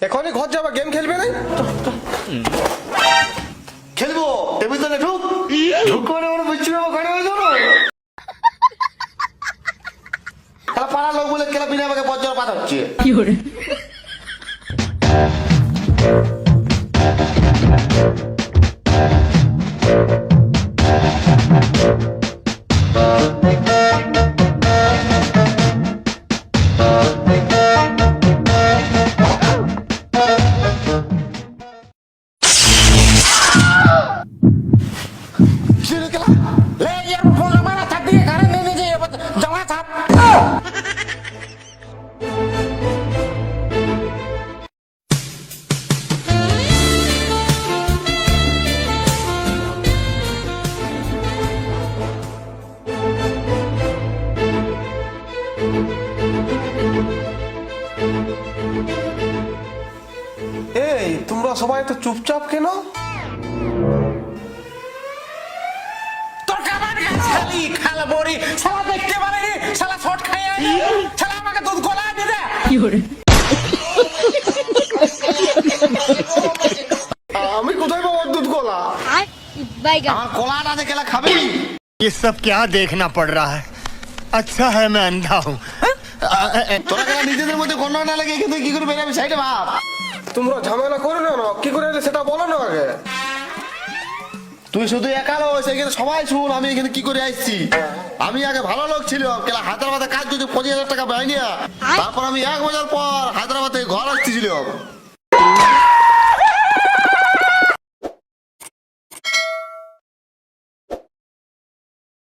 এখনই ঘর যাবা, গেম খেলবে না? খেলবো টেবিল তো ঢুক ঢুক করে ওরা বুঝছি ওখানে হয়ে যাবো তাহলে পাড়ার লোক বলে কেলা বিনা আমাকে বজ্র পাতা হচ্ছে এই তোমরা সবাই তো চুপচাপ কেন? তোর কামান খালি খালা বড়ি শালা দেখতে পারে নি শালা শট খায় শালা আমাকে দুধ গলা দিয়ে দে আমি কোথায় পাবো দুধ গলা? আমার কলাটা দেখে এলা খাবি ये सब क्या देखना पड़ रहा है अच्छा है मैं अंधा हूँ তোরা কেন নিজেদের মধ্যে গন্ডগোল না লাগে কিন্তু কি করে বেরাবি সাইডে ভাব তোমরা ঝামেলা করো না, কি করে এলে সেটা বলো না আগে। তুই শুধু একালো সেখানে সবাই শুন আমি এখানে কি করে আসছি আমি আগে ভালো লোক ছিল কেলা হায়দ্রাবাদে কাজ করছি 25,000 টাকা পাইনি তারপর আমি 1 বছর পর হায়দ্রাবাদ থেকে ঘর আসতেছিলাম